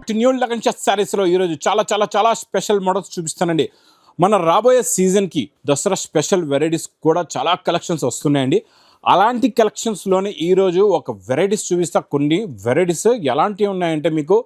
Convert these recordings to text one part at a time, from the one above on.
New lagan శారీస్లో ఈరోజు చాలా చాలా చాలా స్పెషల్ మోడల్స్ చూపిస్తానండి. మన రాబోయే సీజన్కి దసరా స్పెషల్ వెరైటీస్ కూడా చాలా కలెక్షన్స్ వస్తున్నాయండి. అలాంటి కలెక్షన్స్లోనే ఈరోజు ఒక వెరైటీస్ చూపిస్తా. కొన్ని వెరైటీస్ ఎలాంటివి ఉన్నాయంటే మీకు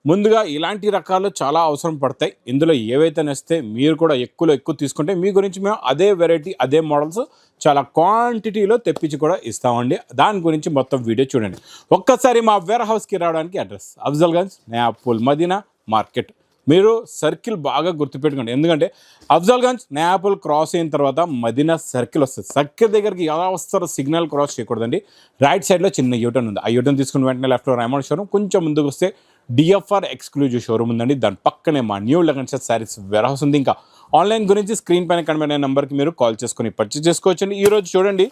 ముందుగా ఇలాంటి రకాలు చాలా అవసరం పడతాయి. ఇందులో ఏవైతే నచ్చితే మీరు కూడా ఎక్కువ తీసుకుంటే మీ గురించి మేము అదే వెరైటీ అదే మోడల్స్ చాలా క్వాంటిటీలో తెప్పించి కూడా ఇస్తామండి. దాని గురించి మొత్తం వీడియో చూడండి. ఒక్కసారి మా వేర్ హౌస్కి రావడానికి అడ్రస్ అఫ్జల్గంజ్ నయాపూల్ మదీనా మార్కెట్. మీరు సర్కిల్ బాగా గుర్తుపెట్టుకోండి, ఎందుకంటే అఫ్జల్గంజ్ నయాపూల్ క్రాస్ అయిన తర్వాత మదీనా సర్కిల్ వస్తుంది. సర్కిల్ దగ్గరికి ఎలా వస్తారో సిగ్నల్ క్రాస్ చేయకూడదండి. రైట్ సైడ్లో చిన్న యూటర్న్ ఉంది. ఆ యూటర్న్ తీసుకుని వెంటనే లెఫ్ట్లో రైమండ్ షోరూమ్, కొంచెం ముందుకు వస్తే డిఎఫ్ఆర్ ఎక్స్క్లూజివ్ షోరూమ్ ఉందండి. దాని పక్కనే మా new Lagan sarees warehouse ఉంది. ఇంకా ఆన్లైన్ గురించి స్క్రీన్ పైన కనబడే నెంబర్కి మీరు కాల్ చేసుకొని పర్చేస్ చేసుకోవచ్చండి. ఈరోజు చూడండి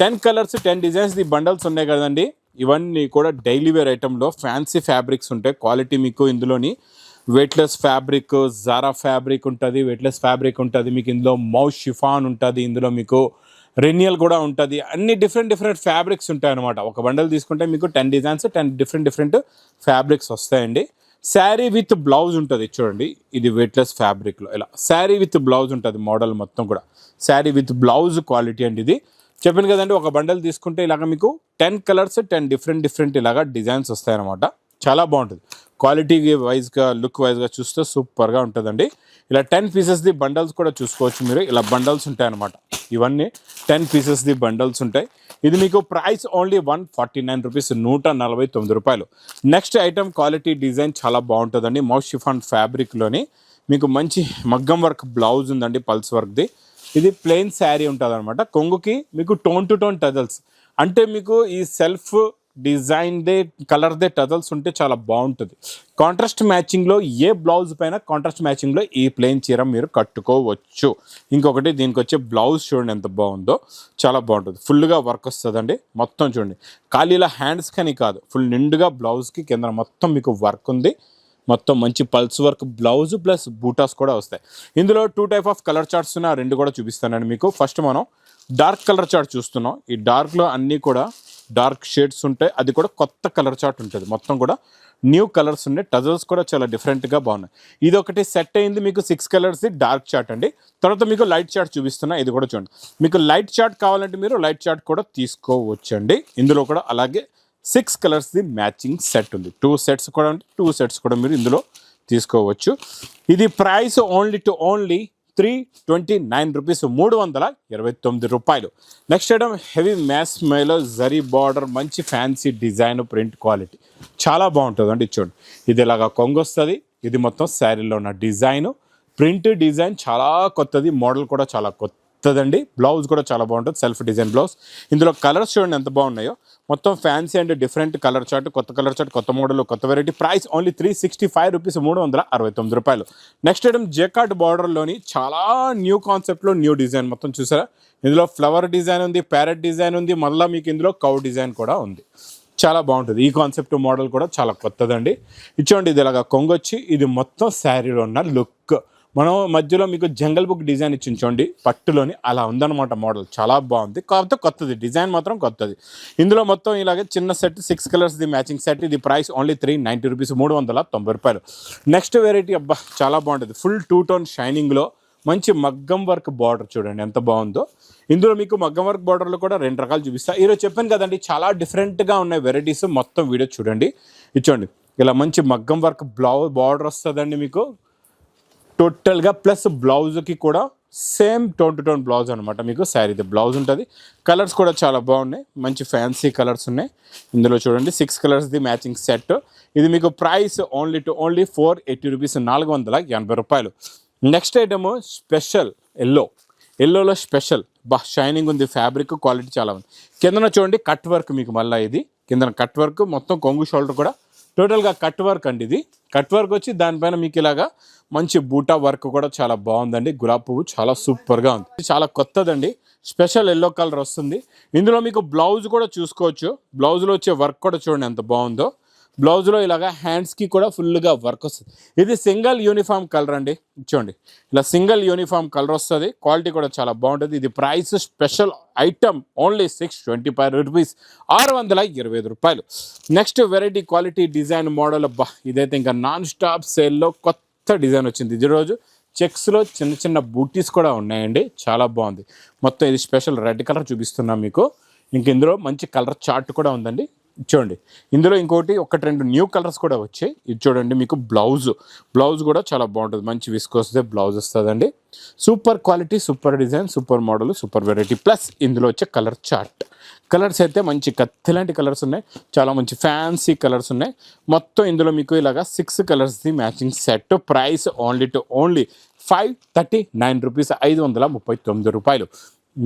10 కలర్స్ 10 డిజైన్స్ ది బండల్స్ ఉన్నాయి కదండి. ఇవన్నీ కూడా డైలీ వేర్ ఐటెంలో ఫ్యాన్సీ ఫ్యాబ్రిక్స్ ఉంటాయి. క్వాలిటీ మీకు ఇందులోని వెయిట్లెస్ ఫ్యాబ్రిక్, జారా ఫ్యాబ్రిక్ ఉంటుంది, వెయిట్లెస్ ఫ్యాబ్రిక్ ఉంటుంది, మీకు ఇందులో మౌస్ షిఫాన్ ఉంటుంది, ఇందులో మీకు రెన్యల్ కూడా ఉంటుంది. అన్ని డిఫరెంట్ ఫ్యాబ్రిక్స్ ఉంటాయి అనమాట. ఒక బండల్ తీసుకుంటే మీకు 10 డిజైన్స్ 10 డిఫరెంట్ ఫ్యాబ్రిక్స్ వస్తాయండి. శారీ విత్ బ్లౌజ్ ఉంటుంది చూడండి. ఇది వెయిట్లెస్ ఫ్యాబ్రిక్లో ఇలా శారీ విత్ బ్లౌజ్ ఉంటుంది. మోడల్ మొత్తం కూడా శారీ విత్ బ్లౌజ్ క్వాలిటీ అండి. ఇది చెప్పాను కదండి, ఒక బండల్ తీసుకుంటే ఇలాగ మీకు 10 కలర్స్ 10 డిఫరెంట్ ఇలాగా డిజైన్స్ వస్తాయన్నమాట. చాలా బాగుంటుంది. క్వాలిటీ వైజ్గా లుక్ వైజ్గా చూస్తే సూపర్గా ఉంటుందండి. ఇలా 10 పీసెస్ది బండల్స్ కూడా చూసుకోవచ్చు మీరు. ఇలా బండల్స్ ఉంటాయన్నమాట. ఇవన్నీ 10 పీసెస్ది బండల్స్ ఉంటాయి. ఇది మీకు ప్రైస్ ఓన్లీ 149 రూపీస్, 149 రూపాయలు. నెక్స్ట్ ఐటమ్ క్వాలిటీ డిజైన్ చాలా బాగుంటుందండి. మౌస్ షిఫాన్ ఫ్యాబ్రిక్లోని మీకు మంచి మగ్గం వర్క్ బ్లౌజ్ ఉందండి, పల్స్ వర్క్ది. ఇది ప్లెయిన్ శారీ ఉంటుంది అనమాట. కొంగుకి మీకు టోన్ టు టోన్ టజల్స్, అంటే మీకు ఈ సెల్ఫ్ డిజైన్దే కలర్దే టజల్స్ ఉంటే చాలా బాగుంటుంది. కాంట్రాస్ట్ మ్యాచింగ్లో ఏ బ్లౌజ్ పైన కాంట్రాస్ట్ మ్యాచింగ్లో ఈ ప్లెయిన్ చీర మీరు కట్టుకోవచ్చు. ఇంకొకటి దీనికి వచ్చే బ్లౌజ్ చూడండి ఎంత బాగుందో, చాలా బాగుంటుంది. ఫుల్గా వర్క్ వస్తుందండి. మొత్తం చూడండి, ఖాళీలా హ్యాండ్స్ కానీ కాదు, ఫుల్ నిండుగా బ్లౌజ్కి కింద మొత్తం మీకు వర్క్ ఉంది. మొత్తం మంచి pulse work blouse plus buttas కూడా వస్తాయి. ఇందులో 2 టైప్ ఆఫ్ కలర్ చార్ట్స్ ఉన్నాయి. 2 కూడా చూపిస్తానండి మీకు. ఫస్ట్ మనం డార్క్ కలర్ చార్ట్ చూస్తున్నాం. ఈ డార్క్లో అన్నీ కూడా డార్క్ షేడ్స్ ఉంటాయి. అది కూడా కొత్త కలర్ చార్ట్ ఉంటుంది. మొత్తం కూడా న్యూ కలర్స్ ఉన్నాయి. టజల్స్ కూడా చాలా డిఫరెంట్గా బాగున్నాయి. ఇది ఒకటి సెట్ అయింది మీకు 6 కలర్స్ది డార్క్ చార్ట్ అండి. తర్వాత మీకు లైట్ చార్ట్ చూపిస్తున్నా. ఇది కూడా చూడండి. మీకు లైట్ చార్ట్ కావాలంటే మీరు లైట్ చార్ట్ కూడా తీసుకోవచ్చండి. ఇందులో కూడా అలాగే 6 కలర్స్ది మ్యాచింగ్ సెట్ ఉంది. 2 సెట్స్ కూడా అంటే 2 సెట్స్ కూడా మీరు ఇందులో తీసుకోవచ్చు. ఇది ప్రైస్ ఓన్లీ 329 రూపీస్, 329 రూపాయలు. నెక్స్ట్ ఐటమ్ హెవీ మ్యాస్ మేలో జరీ బార్డర్, మంచి ఫ్యాన్సీ డిజైన్, ప్రింట్ క్వాలిటీ చాలా బాగుంటుంది అండి. చూడండి, ఇది ఇలాగా కొంగు వస్తుంది. ఇది మొత్తం శారీలో ఉన్న డిజైన్, ప్రింట్ డిజైన్ చాలా కొత్తది. మోడల్ కూడా చాలా కొత్తదండి. బ్లౌజ్ కూడా చాలా బాగుంటుంది, సెల్ఫ్ డిజైన్ బ్లౌజ్. ఇందులో కలర్స్ చూడండి ఎంత బాగున్నాయో. మొత్తం fancy and different colour chart, కొత్త కలర్ చార్ట్, కొత్త మోడల్, కొత్త వెరైటీ. ప్రైస్ ఓన్లీ 365 రూపీస్, 369 రూపాయలు. నెక్స్ట్ ఐటమ్ జెకార్డ్ బార్డర్లోని చాలా న్యూ కాన్సెప్ట్లో న్యూ డిజైన్. మొత్తం చూసారా, ఇందులో ఫ్లవర్ డిజైన్ ఉంది, ప్యారెట్ డిజైన్ ఉంది, మళ్ళీ మీకు ఇందులో కౌ డిజైన్ కూడా ఉంది. చాలా బాగుంటుంది. ఈ కాన్సెప్ట్ మోడల్ కూడా చాలా కొత్తదండి. ఇచ్చోండి, ఇది ఇలాగా కొంగొచ్చి ఇది మొత్తం శారీలో ఉన్న లుక్. మనం మధ్యలో మీకు జంగల్ బుక్ డిజైన్ ఇచ్చింది చూడండి పట్టులోని, అలా ఉందన్నమాట మోడల్. చాలా బాగుంది, కాకపోతే కొత్తది, డిజైన్ మాత్రం కొత్తది. ఇందులో మొత్తం ఇలాగే చిన్న సెట్ 6 కలర్స్ది మ్యాచింగ్ సెట్. ఇది ప్రైస్ ఓన్లీ 390 రూపీస్, 390 రూపాయలు. నెక్స్ట్ వెరైటీ అబ్బా చాలా బాగుంటుంది. ఫుల్ 2 టోన్ షైనింగ్లో మంచి మగ్గం వర్క్ బార్డర్ చూడండి ఎంత బాగుందో. ఇందులో మీకు మగ్గం వర్క్ బార్డర్లో కూడా 2 రకాలు చూపిస్తాను. ఈరోజు చెప్పాను కదండి చాలా డిఫరెంట్గా ఉన్నాయి వెరైటీస్. మొత్తం వీడియో చూడండి. ఇచ్చోండి, ఇలా మంచి మగ్గం వర్క్ బార్డర్ వస్తుందండి మీకు టోటల్గా. ప్లస్ బ్లౌజ్కి కూడా same tone to tone blouse అనమాట. మీకు శారీది బ్లౌజ్ ఉంటుంది. కలర్స్ కూడా చాలా బాగున్నాయి, మంచి ఫ్యాన్సీ కలర్స్ ఉన్నాయి. ఇందులో చూడండి 6 కలర్స్ది మ్యాచింగ్ సెట్. ఇది మీకు ప్రైస్ ఓన్లీ 480 రూపీస్, 480 రూపాయలు. నెక్స్ట్ ఐటమ్ స్పెషల్ ఎల్లోలో స్పెషల్ షైనింగ్ ఉంది. ఫ్యాబ్రిక్ క్వాలిటీ చాలా ఉంది. కిందన చూడండి కట్ వర్క్ మీకు. మళ్ళీ ఇది కిందన కట్ వర్క్, మొత్తం కొంగు షోల్డర్ కూడా టోటల్గా కట్ వర్క్ అండి. ఇది కట్ వర్క్ వచ్చి దానిపైన మీకు ఇలాగా మంచి బూటా వర్క్ కూడా చాలా బాగుందండి. గులాబీ పువ్వు చాలా సూపర్గా ఉంది. చాలా కొత్తదండి. స్పెషల్ ఎల్లో కలర్ వస్తుంది. ఇందులో మీకు బ్లౌజ్ కూడా చూసుకోవచ్చు. బ్లౌజ్లో వచ్చే వర్క్ కూడా చూడండి ఎంత బాగుందో. బ్లౌజ్లో ఇలాగా హ్యాండ్స్కి కూడా ఫుల్గా వర్క్ వస్తుంది. ఇది సింగిల్ యూనిఫామ్ కలర్ అండి. చూడండి ఇలా సింగిల్ యూనిఫామ్ కలర్ వస్తుంది. క్వాలిటీ కూడా చాలా బాగుంటుంది. ఇది price special item only 625 rupees, 625 రూపాయలు. Next variety quality design model. అబ్బా ఇదైతే ఇంకా నాన్ స్టాప్ సేల్లో కొత్త డిజైన్ వచ్చింది. ఇది రోజు చెక్స్లో చిన్న చిన్న బూటీస్ కూడా ఉన్నాయండి. చాలా బాగుంది. మొత్తం ఇది స్పెషల్ రెడ్ కలర్ చూపిస్తున్నాం మీకు. ఇంక ఇందులో మంచి కలర్ చార్ట్ కూడా ఉందండి. చూడండి ఇందులో ఇంకోటి ఒకటి రెండు న్యూ కలర్స్ కూడా వచ్చాయి. ఇది చూడండి మీకు బ్లౌజ్ కూడా చాలా బాగుంటుంది. మంచి విస్కోస్దే బ్లౌజ్ వస్తుందండి. Super quality, super design, super model, super variety. Plus ఇందులో వచ్చే కలర్ చార్ట్. కలర్స్ అయితే మంచి కత్తి లాంటి కలర్స్ ఉన్నాయి. చాలా మంచి ఫ్యాన్సీ కలర్స్ ఉన్నాయి. మొత్తం ఇందులో మీకు ఇలాగా 6 కలర్స్ది matching set. Price only 539 rupees, 539 రూపాయలు.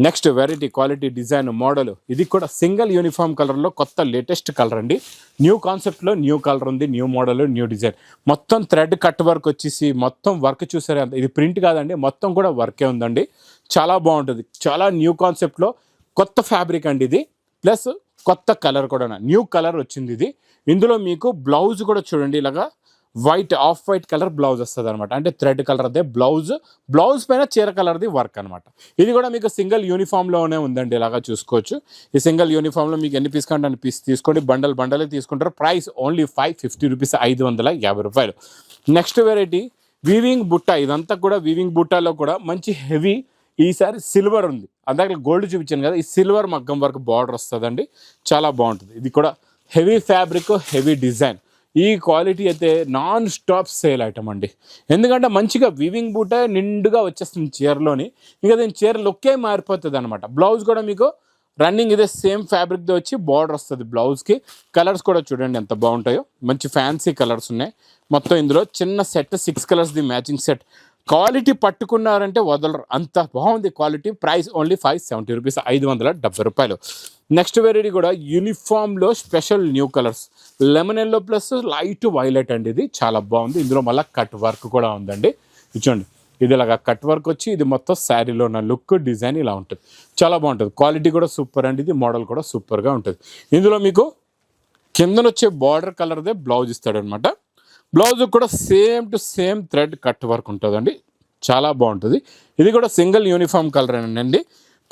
Next variety quality design model. ఇది కూడా సింగిల్ యూనిఫామ్ కలర్లో కొత్త లేటెస్ట్ కలర్ అండి. న్యూ కాన్సెప్ట్లో న్యూ కలర్ ఉంది, న్యూ మోడల్, న్యూ డిజైన్. మొత్తం థ్రెడ్ కట్ వర్క్ వచ్చేసి మొత్తం వర్క్ చూసారే. ఇది ప్రింట్ కాదండి, మొత్తం కూడా వర్కే ఉందండి. చాలా బాగుంటుంది. చాలా న్యూ కాన్సెప్ట్లో కొత్త ఫ్యాబ్రిక్ అండి ఇది. ప్లస్ కొత్త కలర్ కూడా న్యూ కలర్ వచ్చింది ఇది. ఇందులో మీకు బ్లౌజ్ కూడా చూడండి ఇలాగా ఆఫ్ వైట్ కలర్ బ్లౌజ్ వస్తుంది అనమాట. అంటే థ్రెడ్ కలర్ అదే బ్లౌజ్ పైన చీర కలర్ది వర్క్ అనమాట. ఇది కూడా మీకు సింగిల్ యూనిఫామ్లోనే ఉందండి. ఇలాగా చూసుకోవచ్చు. ఈ సింగిల్ యూనిఫామ్లో మీకు ఎన్ని పీస్ కంటే అన్ని పీస్ తీసుకోండి. బండలే తీసుకుంటారు. ప్రైస్ ఓన్లీ 550 రూపీస్, 550 రూపాయలు. నెక్స్ట్ వెరైటీ వీవింగ్ బుట్ట. ఇదంతా కూడా వీవింగ్ బుట్టాలో కూడా మంచి హెవీ. ఈసారి సిల్వర్ ఉంది. అందాక గోల్డ్ చూపించాను కదా, ఈ సిల్వర్ మగ్గం వర్క్ బార్డర్ వస్తుందండి. చాలా బాగుంటుంది. ఇది కూడా హెవీ ఫ్యాబ్రిక్, హెవీ డిజైన్. ఈ క్వాలిటీ అయితే నాన్ స్టాప్ సేల్ ఐటమ్ అండి. ఎందుకంటే మంచిగా వీవింగ్ బూట నిండుగా వచ్చేస్తుంది చీరలోని. ఇంకా దీని చీర లుక్కే మారిపోతుంది అనమాట. బ్లౌజ్ కూడా మీకు రన్నింగ్ ఇదే సేమ్ ఫ్యాబ్రిక్తో వచ్చి బార్డర్ వస్తుంది బ్లౌజ్కి. కలర్స్ కూడా చూడండి ఎంత బాగుంటాయో. మంచి ఫ్యాన్సీ కలర్స్ ఉన్నాయి. మొత్తం ఇందులో చిన్న సెట్ 6 కలర్స్ది మ్యాచింగ్ సెట్. క్వాలిటీ పట్టుకున్నారంటే వదలరు, అంత బాగుంది క్వాలిటీ. ప్రైస్ ఓన్లీ 570 రూపీస్, 570 రూపాయలు. నెక్స్ట్ వెరైటీ కూడా యూనిఫామ్లో special new colours. Lemon yellow plus light violet అండి. ఇది చాలా బాగుంది. ఇందులో మళ్ళీ కట్ వర్క్ కూడా ఉందండి. చూడండి ఇది ఇలాగా కట్ వర్క్ వచ్చి ఇది మొత్తం శారీలో ఉన్న లుక్ డిజైన్ ఇలా ఉంటుంది. చాలా బాగుంటుంది. క్వాలిటీ కూడా సూపర్ అండి. ఇది మోడల్ కూడా సూపర్గా ఉంటుంది. ఇందులో మీకు కిందనొచ్చే బార్డర్ కలర్దే బ్లౌజ్ ఇస్తాడనమాట. బ్లౌజ్ కూడా same to same thread cut work ఉంటుందండి. చాలా బాగుంటుంది. ఇది కూడా సింగిల్ యూనిఫామ్ కలర్ అండి.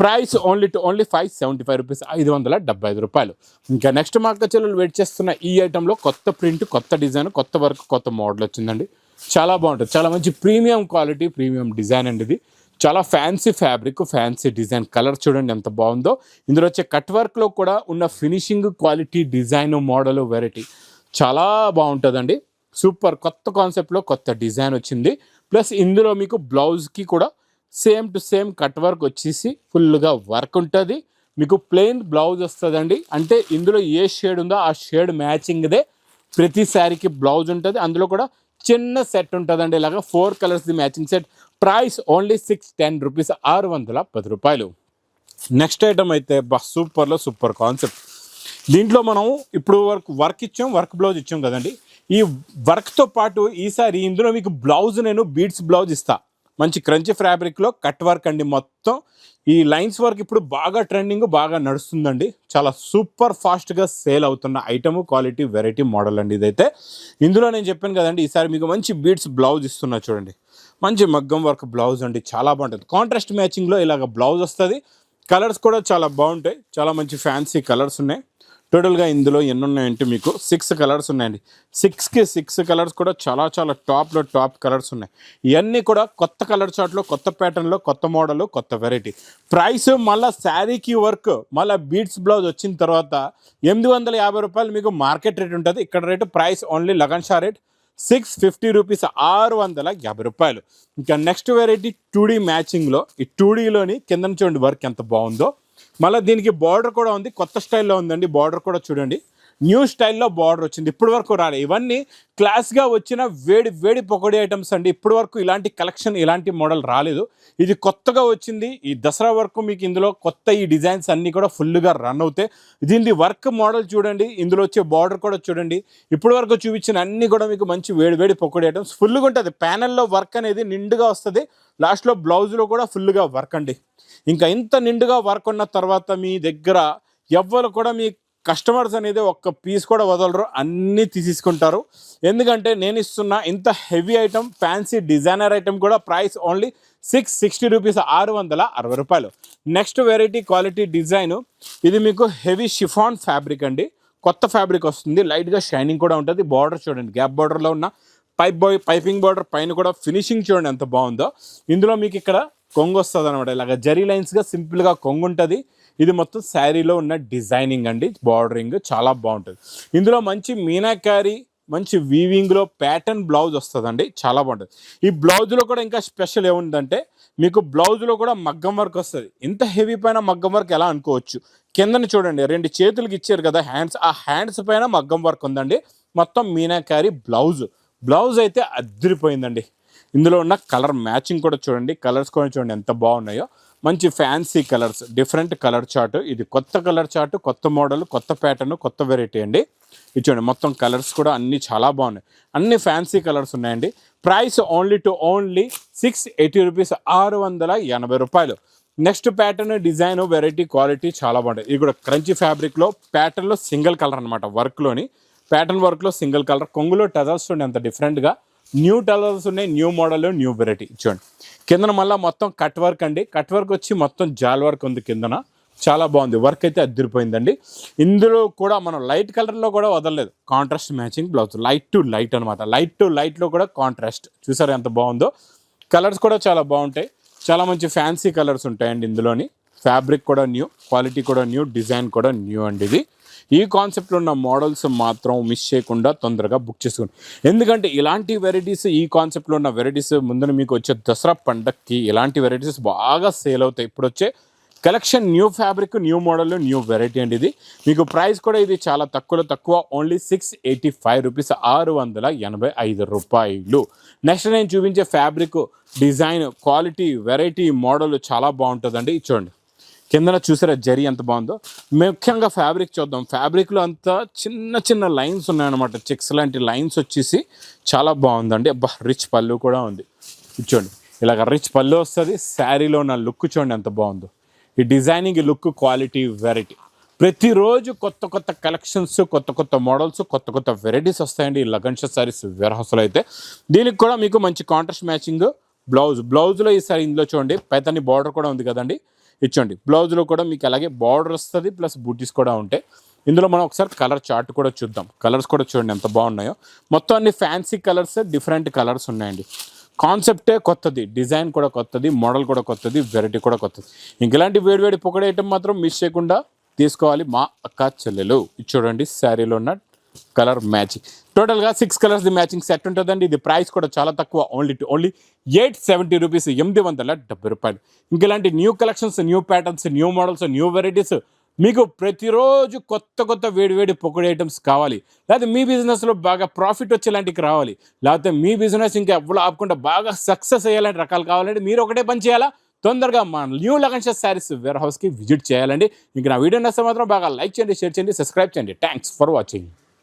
ప్రైస్ ఓన్లీ 575 రూపీస్, 575 రూపాయలు. ఇంకా నెక్స్ట్ మా అక్క చెల్లెలు వెయిట్ చేస్తున్న ఈ ఐటెంలో కొత్త ప్రింట్, కొత్త డిజైన్, కొత్త వర్క్, కొత్త మోడల్ వచ్చిందండి. చాలా బాగుంటుంది. చాలా మంచి ప్రీమియం క్వాలిటీ, ప్రీమియం డిజైన్ అండి. ఇది చాలా fancy fabric, fancy design. Colour చూడండి ఎంత బాగుందో. ఇందులో వచ్చే కట్ వర్క్లో కూడా ఉన్న finishing quality, design, model, variety చాలా బాగుంటుందండి. సూపర్ కొత్త కాన్సెప్ట్లో కొత్త డిజైన్ వచ్చింది. ప్లస్ ఇందులో మీకు బ్లౌజ్కి కూడా same to same cut work వచ్చేసి ఫుల్గా వర్క్ ఉంటుంది. మీకు ప్లెయిన్ బ్లౌజ్ వస్తుందండి. అంటే ఇందులో ఏ షేడ్ ఉందో ఆ షేడ్ మ్యాచింగ్దే ప్రతి శారీకి బ్లౌజ్ ఉంటుంది. అందులో కూడా చిన్న సెట్ ఉంటుందండి. ఇలాగా 4 కలర్స్ది matching set. Price only 610 rupees, 610 రూపాయలు. నెక్స్ట్ ఐటమ్ అయితే సూపర్లో సూపర్ కాన్సెప్ట్. దీంట్లో మనం ఇప్పుడు వర్క్ ఇచ్చాం, వర్క్ బ్లౌజ్ ఇచ్చాం కదండి. ఈ వర్క్తో పాటు ఈసారి ఇందులో మీకు బ్లౌజ్ నేను బీడ్స్ బ్లౌజ్ ఇస్తా. మంచి క్రంచీ ఫ్యాబ్రిక్లో కట్ వర్క్ అండి. మొత్తం ఈ లైన్స్ వర్క్ ఇప్పుడు బాగా ట్రెండింగ్, బాగా నడుస్తుందండి. చాలా సూపర్ ఫాస్ట్గా సేల్ అవుతున్న ఐటమ్, క్వాలిటీ, వెరైటీ, మోడల్ అండి ఇదైతే. ఇందులో నేను చెప్పాను కదండి, ఈసారి మీకు మంచి బీడ్స్ బ్లౌజ్ ఇస్తున్నా చూడండి. మంచి మగ్గం వర్క్ బ్లౌజ్ అండి. చాలా బాగుంటుంది. కాంట్రాస్ట్ మ్యాచింగ్లో ఇలాగ బ్లౌజ్ వస్తుంది. కలర్స్ కూడా చాలా బాగుంటాయి. చాలా మంచి ఫ్యాన్సీ కలర్స్ ఉన్నాయి. టోటల్గా ఇందులో ఎన్ని ఉన్నాయంటే మీకు 6 కలర్స్ ఉన్నాయండి. 6కి 6 కలర్స్ కూడా చాలా చాలా టాప్ కలర్స్ ఉన్నాయి. ఇవన్నీ కూడా కొత్త కలర్ చార్ట్లో, కొత్త ప్యాటర్న్లో, కొత్త మోడల్, కొత్త వెరైటీ. ప్రైస్ మళ్ళీ శారీకి వర్క్, మళ్ళీ బీడ్స్ బ్లౌజ్ వచ్చిన తర్వాత 850 రూపాయలు మీకు మార్కెట్ రేట్ ఉంటుంది. ఇక్కడ rate price only lagan Shah rate 650 rupees, 650 రూపాయలు. ఇంకా నెక్స్ట్ వెరైటీ 2D మ్యాచింగ్లో. ఈ 2Dలోని కింద చూడండి వర్క్ ఎంత బాగుందో. మళ్ళీ దీనికి బార్డర్ కూడా ఉంది. కొత్త స్టైల్లో ఉందండి. బార్డర్ కూడా చూడండి న్యూ స్టైల్లో బార్డర్ వచ్చింది. ఇప్పటి వరకు రాలేదు. ఇవన్నీ క్లాస్గా వచ్చిన వేడి పకోడీ ఐటమ్స్ అండి. ఇప్పటి వరకు ఇలాంటి కలెక్షన్, ఇలాంటి మోడల్ రాలేదు. ఇది కొత్తగా వచ్చింది. ఈ దసరా వరకు మీకు ఇందులో కొత్త ఈ డిజైన్స్ అన్నీ కూడా ఫుల్గా రన్ అవుతాయి. దీని వర్క్ మోడల్ చూడండి. ఇందులో వచ్చే బార్డర్ కూడా చూడండి. ఇప్పటి వరకు చూపించిన అన్నీ కూడా మీకు మంచి వేడి పకోడీ ఐటమ్స్ ఫుల్గా ఉంటుంది. ప్యానెల్లో వర్క్ అనేది నిండుగా వస్తుంది. లాస్ట్లో బ్లౌజ్లో కూడా ఫుల్గా వర్క్ అండి. ఇంకా ఇంత నిండుగా వర్క్ ఉన్న తర్వాత మీ దగ్గర ఎవ్వరు కూడా మీ కస్టమర్స్ అనేది ఒక్క పీస్ కూడా వదలరు, అన్నీ తీసేసుకుంటారు. ఎందుకంటే నేను ఇస్తున్న ఇంత heavy item, fancy designer item కూడా ప్రైస్ ఓన్లీ 660 రూపీస్, 660 రూపాయలు. నెక్స్ట్ వెరైటీ క్వాలిటీ డిజైన్, ఇది మీకు హెవీ షిఫాన్ ఫ్యాబ్రిక్ అండి. కొత్త ఫ్యాబ్రిక్ వస్తుంది, లైట్గా షైనింగ్ కూడా ఉంటుంది. బార్డర్ చూడండి, గ్యాప్ బార్డర్లో ఉన్న పైపింగ్ బార్డర్ పైన కూడా ఫినిషింగ్ చూడండి ఎంత బాగుందో. ఇందులో మీకు ఇక్కడ కొంగు వస్తుంది అనమాట, ఇలాగ జరీ లైన్స్గా సింపుల్గా కొంగు ఉంటుంది. ఇది మొత్తం శారీలో ఉన్న డిజైనింగ్ అండి, బార్డరింగ్ చాలా బాగుంటుంది. ఇందులో మంచి మీనాకారి, మంచి వీవింగ్లో ప్యాటర్న్ బ్లౌజ్ వస్తుందండి, చాలా బాగుంటుంది. ఈ బ్లౌజ్లో కూడా ఇంకా స్పెషల్ ఏముందంటే మీకు బ్లౌజ్లో కూడా మగ్గం వర్క్ వస్తుంది. ఇంత హెవీ పైన మగ్గం వర్క్ ఎలా అనుకోవచ్చు. కిందని చూడండి, 2 చేతులకి ఇచ్చారు కదా హ్యాండ్స్, ఆ హ్యాండ్స్ పైన మగ్గం వర్క్ ఉందండి. మొత్తం మీనాకారి బ్లౌజ్ అయితే అదిరిపోయిందండి. ఇందులో ఉన్న కలర్ మ్యాచింగ్ కూడా చూడండి, కలర్స్ కూడా చూడండి ఎంత బాగున్నాయో. మంచి fancy colours, different colour chart. ఇది కొత్త కలర్ చార్ట్, కొత్త మోడల్, కొత్త ప్యాటర్న్, కొత్త వెరైటీ అండి. ఇది చూడండి మొత్తం కలర్స్ కూడా అన్నీ చాలా బాగున్నాయి, అన్ని ఫ్యాన్సీ కలర్స్ ఉన్నాయండి. ప్రైస్ ఓన్లీ 680 రూపీస్, 680 రూపాయలు. Next pattern, design, variety, quality చాలా బాగుంటుంది. ఇది కూడా క్రంచీ ఫ్యాబ్రిక్లో ప్యాటర్న్లో సింగిల్ కలర్ అనమాట, వర్క్లోని ప్యాటర్న్ వర్క్లో సింగిల్ కలర్. కొంగులో టజల్స్ చూడండి ఎంత డిఫరెంట్గా, న్యూ టజల్స్ ఉన్నాయి, న్యూ మోడల్, న్యూ వెరైటీ. చూడండి కిందన మళ్ళీ మొత్తం కట్ వర్క్ అండి, కట్ వర్క్ వచ్చి మొత్తం జాల్ వర్క్ ఉంది కిందన, చాలా బాగుంది. వర్క్ అయితే అదిరిపోయిందండి. ఇందులో కూడా మనం లైట్ కలర్లో కూడా వదలలేదు, contrast matching blouse, light to light అనమాట. లైట్ టు లైట్లో కూడా కాంట్రాస్ట్, చూసారు ఎంత బాగుందో. కలర్స్ కూడా చాలా బాగుంటాయి, చాలా మంచి ఫ్యాన్సీ కలర్స్ ఉంటాయండి ఇందులోని. ఫ్యాబ్రిక్ కూడా న్యూ, క్వాలిటీ కూడా న్యూ, డిజైన్ కూడా న్యూ అండి. ఇది ఈ కాన్సెప్ట్లో ఉన్న మోడల్స్ మాత్రం మిస్ చేయకుండా తొందరగా బుక్ చేసుకోండి. ఎందుకంటే ఇలాంటి వెరైటీస్, ఈ కాన్సెప్ట్లో ఉన్న వెరైటీస్ ముందున మీకు వచ్చే దసరా పండగకి ఇలాంటి వెరైటీస్ బాగా సేల్ అవుతాయి. ఇప్పుడు వచ్చే collection new fabric, new model, new variety అండి. ఇది మీకు ప్రైస్ కూడా ఇది చాలా తక్కువ, ఓన్లీ 685 రూపీస్, 685 రూపాయలు. నెక్స్ట్ నేను చూపించే fabric, design, quality, variety, model చాలా బాగుంటుందండి. చూడండి కిందన చూసారా జరీ ఎంత బాగుందో. ముఖ్యంగా ఫ్యాబ్రిక్ చూద్దాం. ఫ్యాబ్రిక్లో అంతా చిన్న లైన్స్ ఉన్నాయన్నమాట, చెక్స్ లాంటి లైన్స్ వచ్చేసి చాలా బాగుందండి. అబ్బా, రిచ్ పళ్ళు కూడా ఉంది. చూడండి ఇలాగ రిచ్ పళ్ళు వస్తుంది. శారీలో ఉన్న లుక్ చూడండి ఎంత బాగుందో. ఈ డిజైనింగ్, లుక్, క్వాలిటీ, వెరైటీ, ప్రతిరోజు కొత్త కలెక్షన్స్, కొత్త మోడల్స్, కొత్త వెరైటీస్ వస్తాయండి ఈ లగన్ షా సారీస్ వేర్ హౌస్లో అయితే. దీనికి కూడా మీకు మంచి కాంట్రాస్ట్ మ్యాచింగ్ బ్లౌజ్లో ఈసారి ఇందులో చూడండి పైతాని బార్డర్ కూడా ఉంది కదండి. ఇచ్చండి బ్లౌజ్లో కూడా మీకు అలాగే బార్డర్ వస్తుంది, ప్లస్ బూటీస్ కూడా ఉంటాయి. ఇందులో మనం ఒకసారి కలర్ చార్ట్ కూడా చూద్దాం. కలర్స్ కూడా చూడండి ఎంత బాగున్నాయో. మొత్తం అన్ని ఫ్యాన్సీ కలర్స్, డిఫరెంట్ కలర్స్ ఉన్నాయండి. కాన్సెప్టే కొత్తది, డిజైన్ కూడా కొత్తది, మోడల్ కూడా కొత్తది, వెరైటీ కూడా కొత్తది. ఇంకెలాంటి వేడివేడి పొగడే ఐటమ్ మాత్రం మిస్ చేయకుండా తీసుకోవాలి మా అక్క చెల్లెలు. ఇది చూడండి శారీలో ఉన్న కలర్ మ్యాచింగ్, టోటల్గా 6 కలర్స్ మ్యాచింగ్ సెట్ ఉంటుందండి. ఇది ప్రైస్ కూడా చాలా తక్కువ, ఓన్లీ 870 రూపీస్, 870 రూపాయలు. ఇంకెలాంటి new collections, new patterns, new models, new varieties మీకు ప్రతిరోజు కొత్త వేడి పొగడే ఐటమ్స్ కావాలి, లేకపోతే మీ బిజినెస్లో బాగా ప్రాఫిట్ వచ్చేలాంటికి రావాలి, లేకపోతే మీ బిజినెస్ ఇంకా ఎవరు ఆపకుండా బాగా సక్సెస్ అయ్యేలాంటి రకాలు కావాలంటే మీరు ఒకటే పని చేయాలా, తొందరగా మా న్యూ లగన్ షా సారీస్ వేర్ హౌస్కి విజిట్ చేయాలండి. ఇంకా నా వీడియో నచ్చితే మాత్రం బాగా లైక్ చేయండి, షేర్ చేయండి, సబ్స్క్రైబ్ చేయండి. Thanks for watching.